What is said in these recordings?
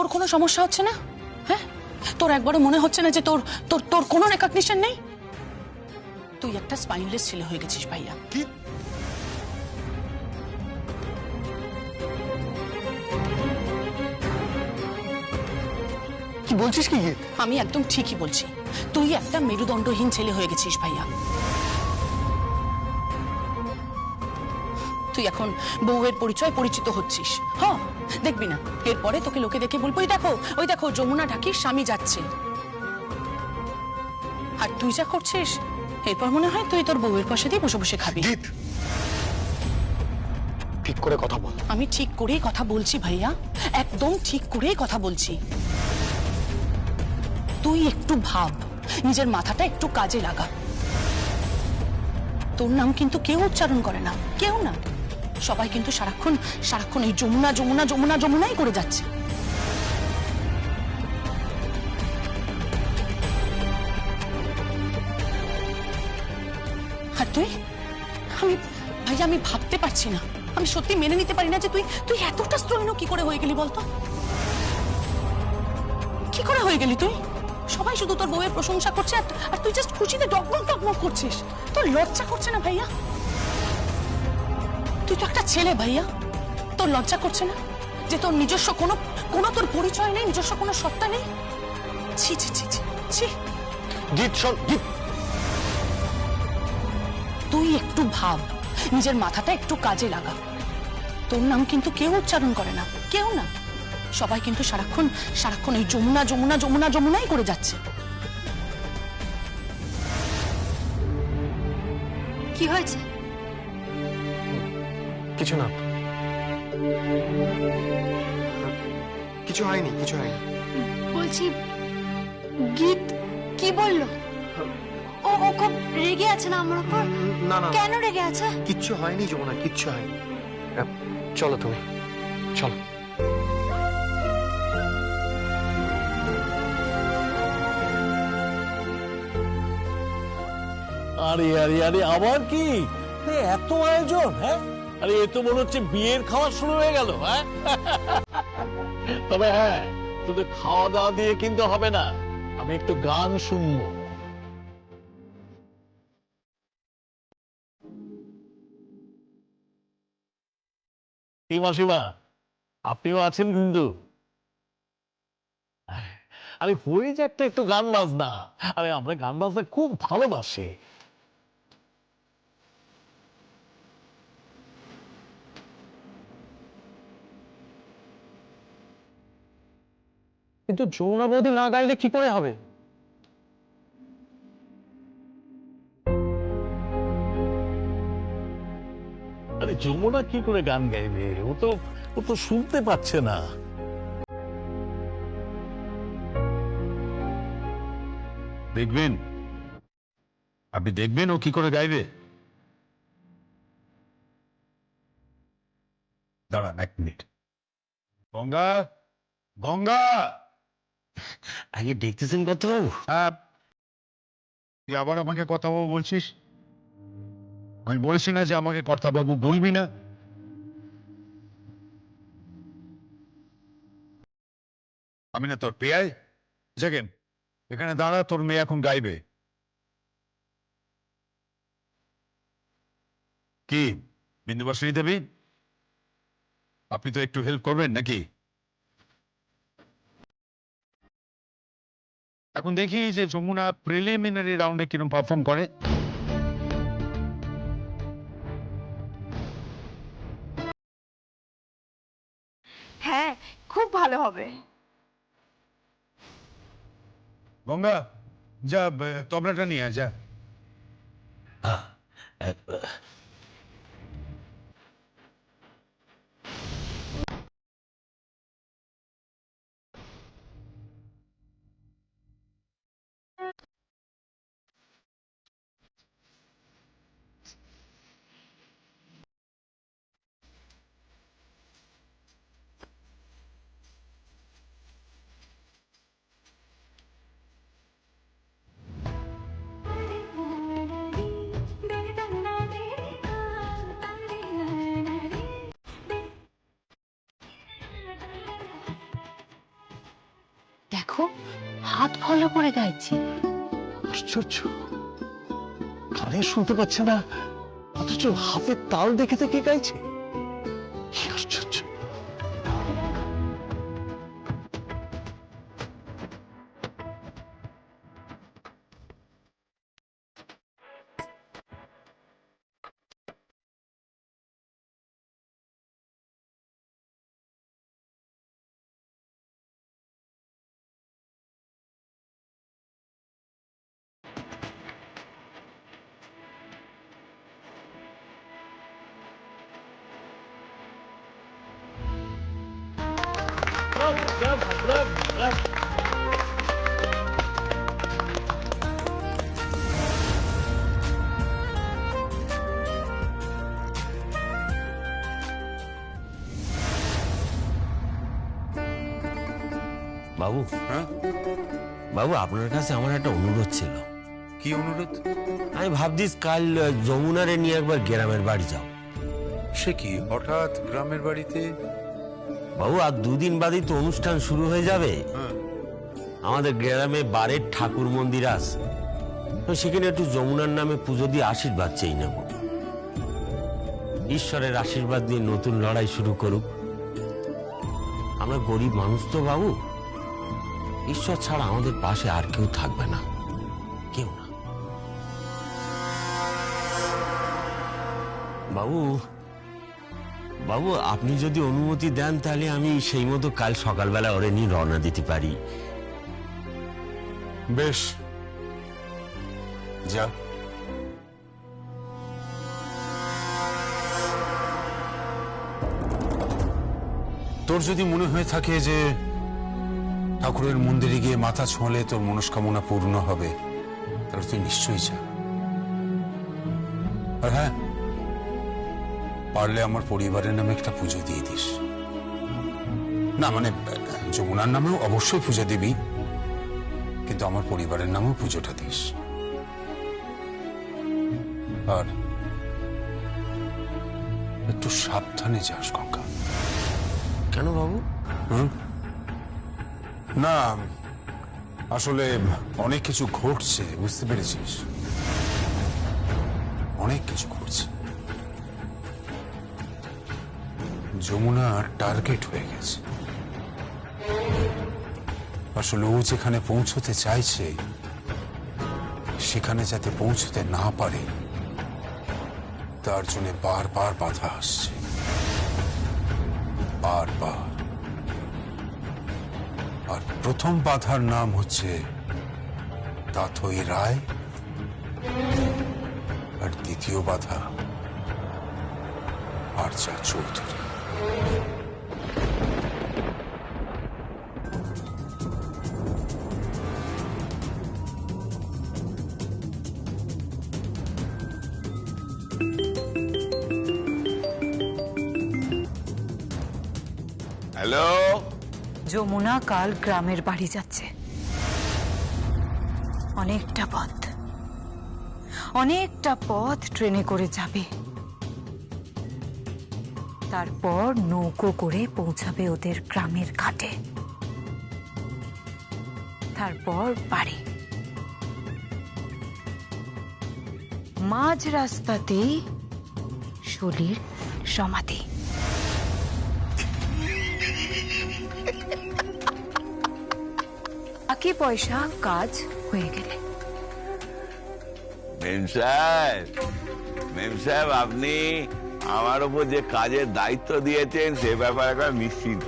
তোর কোনো সমস্যা হচ্ছে না? হ্যাঁ, তোর একবারও মনে হচ্ছে না যে তোর তোর তোর কোনো রেকগনিশন নেই? তুই একটা স্পাইনলেস ছেলে হয়ে গেছিস ভাইয়া। কি কি বলছিস কি? আমি একদম ঠিকই বলছি, তুই একটা মেরুদণ্ডহীন ছেলে হয়ে গেছিস ভাইয়া। তুই এখন বউয়ের পরিচয় পরিচিত হচ্ছিস। হ্যাঁ, দেখবি না এরপরে তোকে লোকে দেখে বলবো ওই দেখো যমুনা ঢাকির স্বামী যাচ্ছে। আর তুই যা করছিস এরপর মনে হয় তুই তোর বউয়ের পাশে দিয়ে বসে বসে খাবি। ঠিক করে কথা বল। আমি ঠিক করেই কথা বলছি ভাইয়া, একদম ঠিক করেই কথা বলছি। তুই একটু ভাব, নিজের মাথাটা একটু কাজে লাগা। তোর নাম কিন্তু কেউ উচ্চারণ করে না, কেউ না। সবাই কিন্তু সারাক্ষণ সারাক্ষণ এই যমুনা যমুনা যমুনা যমুনাই করে যাচ্ছে। আর তুই, ভাইয়া আমি ভাবতে পারছি না, আমি সত্যি মেনে নিতে পারি না যে তুই তুই এতটা স্ট্রং কি করে হয়ে গেলি বলতো? কি করে হয়ে গেলি তুই? সবাই শুধু তোর বউয়ের প্রশংসা করছে আর তুই জাস্ট খুশিতে ডগমগ ডগমগ করছিস। তোর লজ্জা করছে না ভাইয়া? তুই তো একটা ছেলে ভাইয়া, তোর লজ্জা করছে না যে তোর নিজস্ব কোনো তোর পরিচয় নেই, নিজস্ব কোনো সত্তা নেই? ছি ছি ছি ছি ছি। জিৎ শোন, জিৎ তুই একটু ভাব, নিজের মাথাটা একটু কাজে লাগা। তোর নাম কিন্তু কেউ উচ্চারণ করে না, কেউ না। সবাই কিন্তু সারাক্ষণ সারাক্ষণ এই যমুনা যমুনা যমুনা যমুনাই করে যাচ্ছে। কি হয়েছে? কিছু না, কিছু হয়নি, কিছু হয়নি। বলছি গীত কি বললো? ও ও খুব রেগে আছে না আমার উপর? না না, কেন রেগে আছে? কিচ্ছু হয়নি যমুনা, কিচ্ছু হয়নি। চলো তুমি, চলো। আরে আরে আরে আবার কি এত আয়োজন? হ্যাঁ, আরে এ তো মনে হচ্ছে বিয়ের খাওয়া শুরু হয়ে গেল। হ্যাঁ, তবে হ্যাঁ, তোদের খাওয়া দাওয়া দিয়ে কিন্তু হবে না, আমি একটু গান শুনবো। কি মাসিমা, আপনিও আছেন কিন্তু? আরে হয়ে যাক একটু গান বাজনা। আরে আমরা গান বাজনা খুব ভালোবাসি। কিন্তু যমুনা বৌদি না গাইলে কি করে হবে? আরে যমুনা কি করে গান গাইবে? ও তো শুনতে পাচ্ছে না। দেখবেন, আপনি দেখবেন ও কি করে গাইবে। দাঁড়ান 1 মিনিট। গঙ্গা, গঙ্গা। আগে দেখতেছেন কত? তুই আবার আমাকে কথা বাবু বলছিস? আমি বলছি না যে আমাকে কথা বাবু বলবি না? আমি না তোর পেয়াই? দেখেন, এখানে দাঁড়া, তোর মেয়ে এখন গাইবে। কি বিন্দুবাসিনী দেবী, আপনি তো একটু হেল্প করবেন নাকি? এখন দেখি যে যমুনা প্রিলিমিনারি রাউন্ডে কিরকম পারফর্ম করে। হ্যাঁ, খুব ভালো হবে। গঙ্গা, যা তবলাটা নিয়ে আয়, যা। দেখো হাত ফলো করে গাইছে। আশ্চর্য, কানে শুনতে পাচ্ছে না অথচ হাতের তাল দেখে থেকে গাইছে। কি আশ্চর্য! বাবু, বাবু আপনার কাছে আমার একটা অনুরোধ ছিল। কি অনুরোধ? আমি ভাবছি কাল যমুনারে নিয়ে একবার গ্রামের বাড়ি যাও। সে কি হঠাৎ গ্রামের বাড়িতে? বাবু, আর দুদিন বাদেই তো অনুষ্ঠান শুরু হয়ে যাবে। আমাদের গ্রামে বারের ঠাকুর মন্দির আছে, তো সেখানে একটু যমুনার নামে পুজো দিয়ে আশীর্বাদ চেয়ে নেব। ঈশ্বরের আশীর্বাদ দিয়ে নতুন লড়াই শুরু করুক। আমরা গরিব মানুষ তো বাবু, ঈশ্বর ছাড়া আমাদের পাশে আর কেউ থাকবে না, কেউ না। বাবু, বাবু আপনি যদি অনুমতি দেন তাহলে আমি সেই মতো কাল সকালবেলা ওরে নিয়ে রওনা দিতে পারি। বেশ, যা। তোর যদি মনে হয়ে থাকে যে ঠাকুরের মন্দিরে গিয়ে মাথা ছোঁলে তোর মনস্কামনা পূর্ণ হবে, তাহলে তুই নিশ্চয়ই যা। আর হ্যাঁ, পারলে আমার পরিবারের নামে একটা পুজো দিয়ে দিস। না মানে যমুনার নামেও অবশ্যই পুজো দিবি, কিন্তু আমার পরিবারের নামেও পুজোটা দিস। আর একটু সাবধানে যাস গঙ্গা। কেন বাবু? না আসলে অনেক কিছু ঘটছে, বুঝতে পেরেছিস? অনেক কিছু ঘটছে। যমুনার টার্গেট হয়ে গেছে। আসলে ও যেখানে পৌঁছতে চাইছে সেখানে যাতে পৌঁছতে না পারে তার জন্য বারবার বাধা আসছে, বারবার। আর প্রথম বাধার নাম হচ্ছে তাথই রায়, আর দ্বিতীয় বাধা আরজা চৌধুরী। হ্যালো, যমুনা কাল গ্রামের বাড়ি যাচ্ছে। অনেকটা পথ ট্রেনে করে যাবে, তারপর নৌকো করে পৌঁছাবে ওদের গ্রামের ঘাটে, তারপর বাড়ি। মাঝ রাস্তাতেই শলির সমাধি। বাকি পয়সা কাজ হয়ে গেলে। মেম সাহেব, আপনি আমার উপর যে কাজের দায়িত্ব দিয়েছেন সে ব্যাপারে এখন নিশ্চিন্ত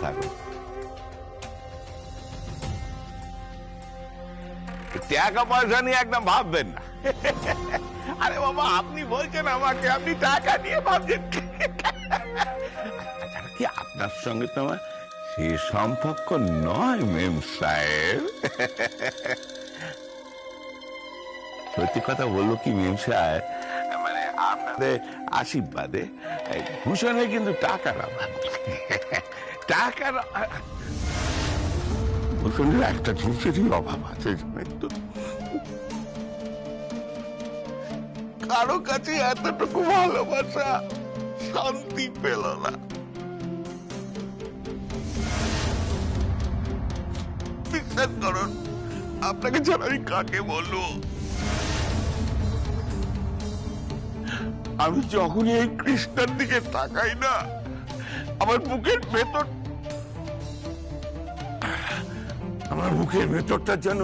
থাকুন। টাকা পয়সা নিয়ে একদম ভাববেন না। আরে বাবা, আপনি বলছেন আমাকে, আপনি টাকা নিয়ে ভাবছেন কি? আপনার সঙ্গে তো আমার সে সম্পর্ক নয় মেম সাহেব। সত্যি কথা বললো কি মেম সাহেব, মানে আপনাদের আশীর্বাদে ভূষণের কিন্তু টাকার ভূষণের একটা জিনিসেরই অভাব আছে, তো কারো কাছে এতটুকু ভালোবাসা শান্তি পেল না। বিশ্বাস করুন, আপনাকে ছাড়া আমি কাকে বলবো? আমি যখনই এই কৃষ্ণার দিকে তাকাই না, আমার বুকের ভেতরটা যেন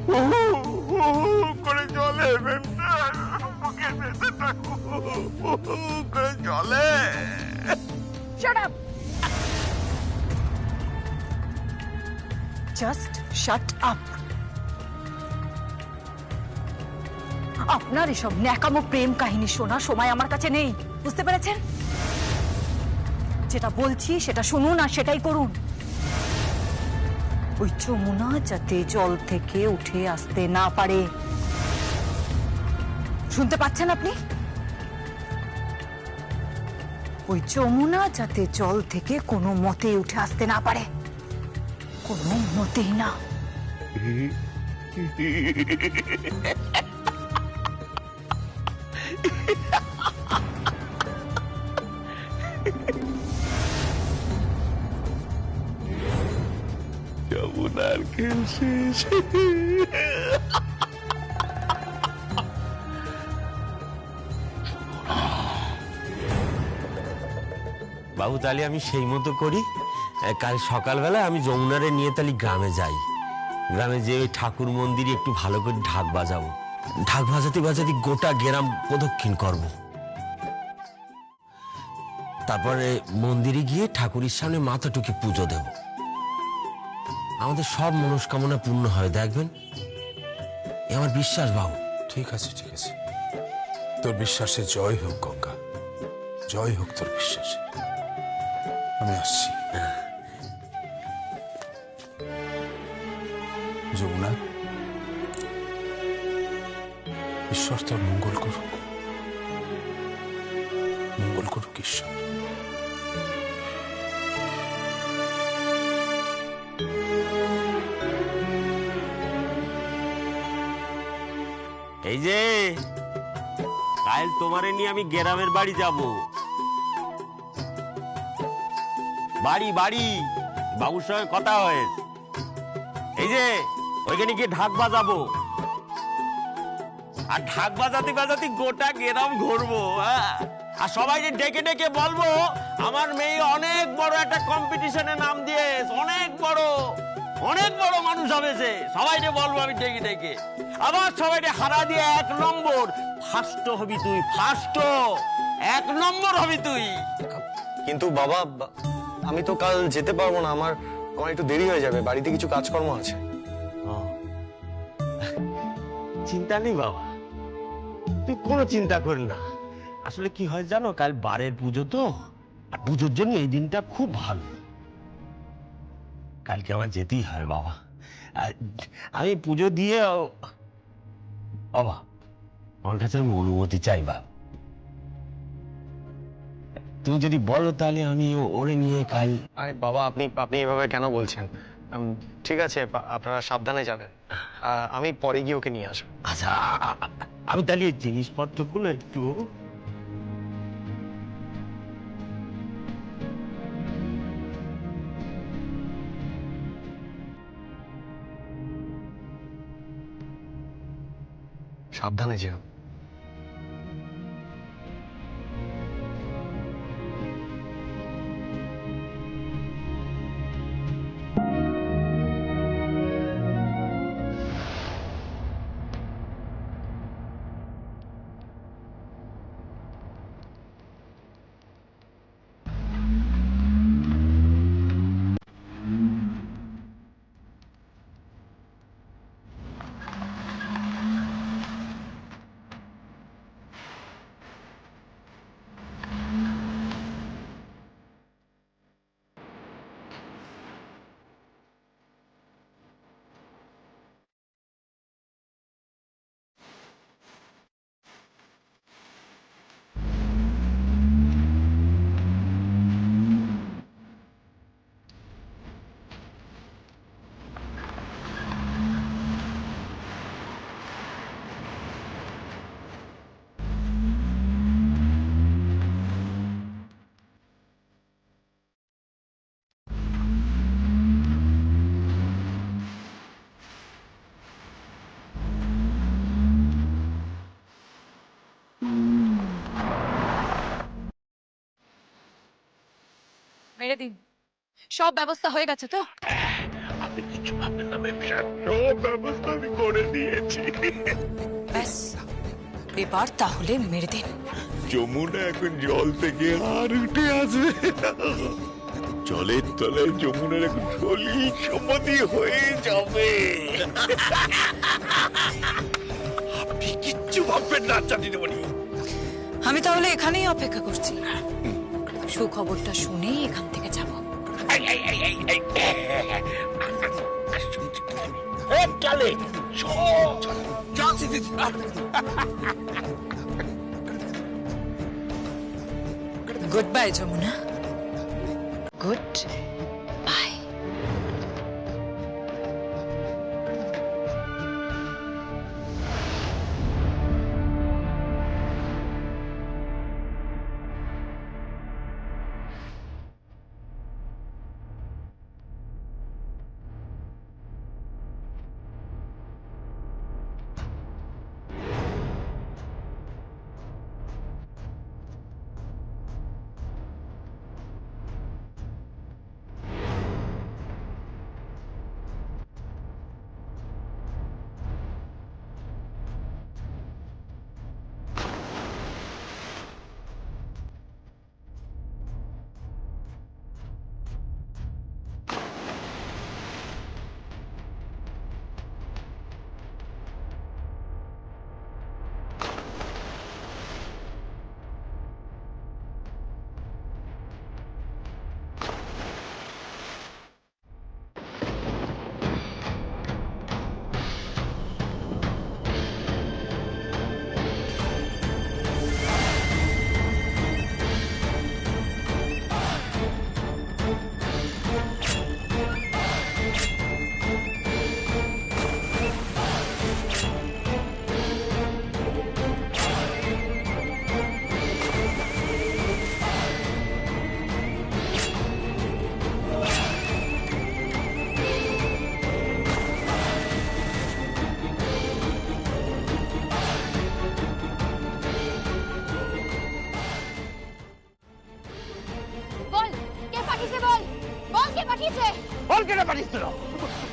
হু হু হু হু করে জ্বলে। বুকের ভেতরটা হু হু হু করে জ্বলে। Shut up! Just shut up! আপনার এসব ন্যাকামো প্রেম কাহিনী শোনার সময় আমার কাছে নেই, বুঝতে পেরেছেন? যেটা বলছি সেটা শুনুন আর সেটাই করুন। ওই যমুনা যাতে জল থেকে উঠে আসতে না পারে, শুনতে পাচ্ছেন আপনি? ওই যমুনা যাতে জল থেকে কোনো মতে উঠে আসতে না পারে, কোনো মতেই না। যমুনার খেল শেষ। বাবু তাহলে আমি সেই মতো করি। কাল সকালবেলা আমি যমুনারে নিয়ে তাহলে গ্রামে যাই। গ্রামে যেয়ে ওই ঠাকুর মন্দিরে একটু ভালো করে ঢাক বাজাবো। ঢাক বাজাতে বাজাতে গোটা গ্রাম প্রদক্ষিণ করব। তারপরে মন্দিরে গিয়ে ঠাকুরের সামনে মাথা টুকে পুজো দেব। আমাদের সব মনস্কামনা পূর্ণ হয়, দেখবেন। এ আমার বিশ্বাস বাবু। ঠিক আছে, ঠিক আছে, তোর বিশ্বাসে জয় হোক গঙ্গা, জয় হোক তোর বিশ্বাসে। আমি আসছি। যমুনা, ঈশ্বর তোর মঙ্গল করুক, মঙ্গল করুক ঈশ্বর। এই যে কাল তোমারে নিয়ে আমি গ্রামের বাড়ি যাব। বাড়ি বাড়ি বাবুর সঙ্গে কথা হয়েছে। এই যে ওইখানে গিয়ে ঢাক বাজাবো, আর ঢাক বাজাতে বাজাতে গোটা গ্রাম ঘুরবো। আর সবাইকে ডেকে ডেকে বলবো আমার মেয়ে অনেক বড় একটা কম্পিটিশনে নাম দিয়ে, অনেক বড় মানুষ হবে সে। সবাইকে বলবো আমি ডেকে ডেকে। আবার সবাইকে হারা দিয়ে 1 নম্বর ফার্স্ট হবি তুই, ফার্স্ট 1 নম্বর হবি তুই। কিন্তু বাবা, আমি তো কাল যেতে পারবো না, আমার একটু দেরি হয়ে যাবে, বাড়িতে কিছু কাজকর্ম আছে। চিন্তা নেই বাবা, তুই কোনো চিন্তা কর না। আসলে কি হয় জানো, কাল বারের পুজো তো, আর পুজোর জন্য এই দিনটা খুব ভালো। কালকে আমার যেতেই হয় বাবা। আমি পুজো দিয়ে বাবা আমার কাছে আমি অনুমতি চাই বাবা। তুমি যদি বলো তাহলে আমি ওরে নিয়ে কাল। আরে বাবা, আপনি এভাবে কেন বলছেন? ঠিক আছে, আপনারা সাবধানে যাবেন, আমি পরে গিয়ে ওকে নিয়ে আসবো। আচ্ছা, আমি তাহলে জিনিসপত্রগুলো একটু। সাবধানে যেও। মেরে দিন। সব ব্যবস্থা হয়ে গেছে তো? আপনি কিছু ভাববেন না ম্যাম, সব ব্যবস্থা আমি করে দিয়েছি। ব্যাস এবার তাহলে মেরে দিন। যমুনা এখন জল থেকে আর উঠে আসবে। জলের তলায় যমুনার এখন ঢলি সমাধি হয়ে যাবে। আপনি কিচ্ছু ভাববেন না চাঁদিনীমণি। আমি তাহলে এখানেই অপেক্ষা করছি, সুখবরটা শুনেই এখান থেকে যাব। চলে good bye Jamuna, good bye. বল কে পাঠিয়েছে, বল বল কে পাঠিয়েছে। বল কেন পাঠিয়েছিল?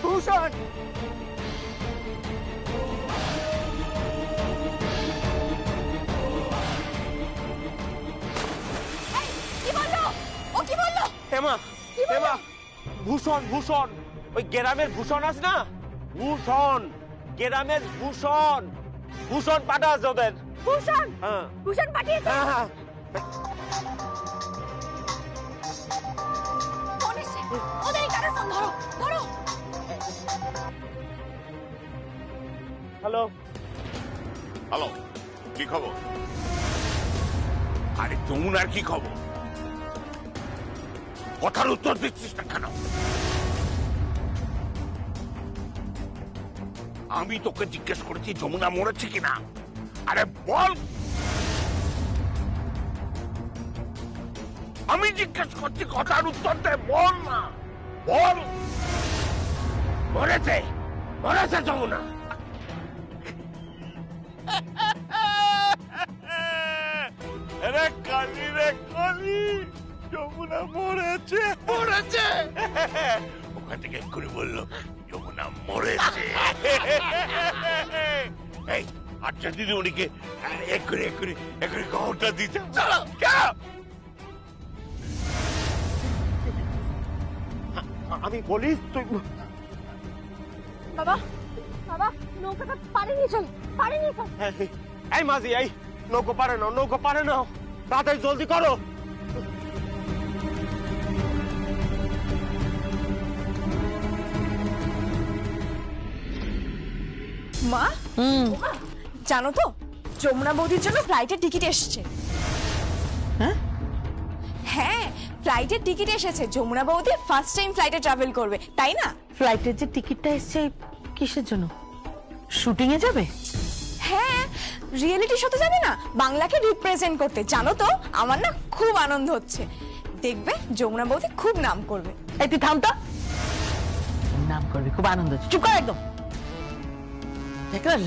ভূষণ। এই, কি বললো ও, কি বললো? হেমা, হেমা, ভূষণ, ভূষণ, ওই গ্রামের ভূষণ আছে না, ভূষণ, গ্রামের ভূষণ, ভূষণ পাঠাচ্ছে ওদের। ভূষণ, হ্যাঁ ভূষণ পাঠিয়েছে। হ্যাঁ হ্যাঁ। ফোন এসছে, ওদের কাছে ফোন ধরো, ধরো। হ্যালো, হ্যালো, কি খবর? আরে যমুনার কি খবর? কথার উত্তর দিচ্ছিস না কেন? আমি তোকে জিজ্ঞেস করেছি যমুনা মরেছে কিনা। আরে বল। আমি জিজ্ঞেস করছি, কথার উত্তর দে, বল না, বল। মরেছে, মরেছে যমুনা। রে কালি, রে কালি, যমুনা মরেছে, মরেছে। ওখান থেকে এক্ষুনি বললো যমুনা মরেছে। এই আচ্ছা দিদি উনিকে এক্ষুনি এক্ষুনি এক্ষুনি খবরটা দিতে। চলো চলো। আমি বলি তুই। বাবা, বাবা, নৌকাটা পাড়ে নিয়ে চল, পাড়ে নিয়ে চল। এই মাঝি, এই নৌকো পারে নাও, নৌকো পারে নাও, তাড়াতাড়ি জলদি করো। মা, জানো তো যমুনা বৌদির জন্য ফ্লাইটের টিকিট এসেছে। হ্যাঁ, ফ্লাইটের টিকিট এসেছে। যমুনা বৌদি ফার্স্ট টাইম ফ্লাইটে ট্রাভেল করবে, তাই না? ফ্লাইটের যে টিকিটটা এসছে কিসের জন্য? শুটিং এ যাবে? হ্যাঁ, রিয়েলিটি শোতে যাবে না, বাংলাকে রিপ্রেজেন্ট করতে। জানো তো আমার না খুব আনন্দ হচ্ছে। দেখবে যমুনা বৌদি খুব নাম করবে। এই তুই থাম তো। নাম করবি, খুব আনন্দ হচ্ছে। চুপ কর একদম,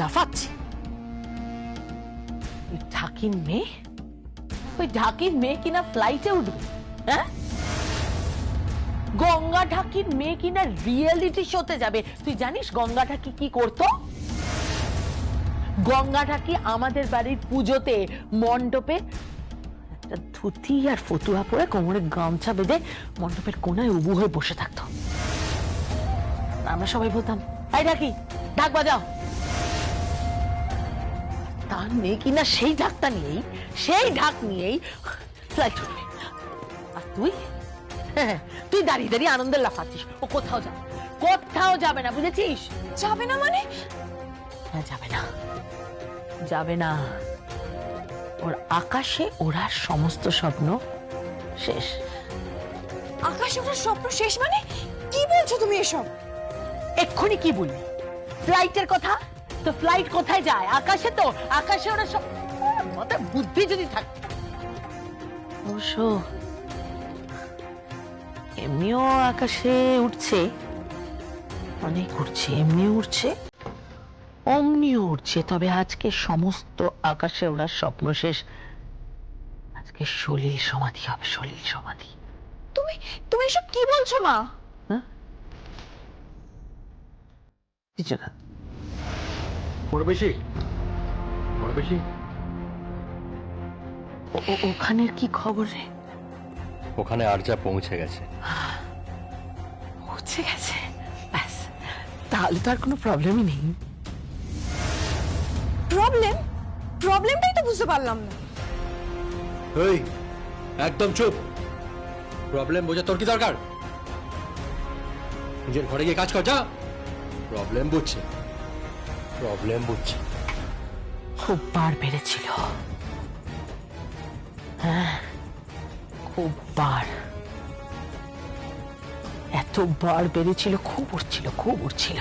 লাফাচ্ছে। ওই ঢাকির মেয়ে, ওই ঢাকির মেয়ে কিনা ফ্লাইটে উঠবে? হ্যাঁ, গঙ্গা ঠাকির মেয়ে কিনা রিয়েলিটি শোতে যাবে। তুই জানিস গঙ্গা ঠাকি কি করতো? গঙ্গা ঠাকি আমাদের বাড়ির পুজোতে মণ্ডপে একটা ধুতি আর ফতুয়া পরে কোমরে গামছা বেঁধে মণ্ডপের কোনায় উবু হয়ে বসে থাকতো। আমরা সবাই বলতাম, এই ঢাকি, ঢাক বাজাও। তার মেয়ে কিনা সেই ঢাকটা নিয়েই, সেই ঢাক নিয়েই ফ্লাইট উঠবে। আর তুই তুই দাঁড়িয়ে দাঁড়িয়ে আনন্দের লাফাচ্ছিস। ও কোথাও যাবে, কোথাও যাবে না, বুঝেছিস? যাবে না মানে? হ্যাঁ, যাবে না, যাবে না। ওর আকাশে ওড়ার সমস্ত স্বপ্ন শেষ। আকাশে ওঠার স্বপ্ন শেষ মানে? কি বলছো তুমি এসব? এক্ষুনি কি বললি? ফ্লাইটের কথা? তো ফ্লাইট কোথায় যায়? আকাশে। তো আকাশে ওরা সব মাথায় বুদ্ধি যদি থাকে। অবশ্য এমনিও আকাশে উঠছে, অনেক উঠছে, এমনিও উঠছে, অমনিও উঠছে। তবে আজকে সমস্ত আকাশে ওড়ার স্বপ্ন শেষ। আজকে সলিল সমাধি হবে, সলিল সমাধি। তুমি তুমি এসব কি বলছো মা? হ্যাঁ, কিছু না। ওখানের কি খবর রে? ওখানে আরজা পৌঁছে গেছে। পৌঁছে গেছে? ব্যাস, তাহলে তো আর কোনো প্রবলেমই নেই। প্রবলেম? প্রবলেমটাই তো বুঝতে পারলাম না। এই একদম চুপ। প্রবলেম বোঝা তোর কি দরকার? নিজের ঘরে গিয়ে কাজ কর, যা। প্রবলেম বুঝছে, প্রবলেম বুঝছে। খুব বার বেড়েছিল, হ্যাঁ, খুব বার। এত বার বেড়েছিল, খুব উঠছিল, খুব উঠছিল।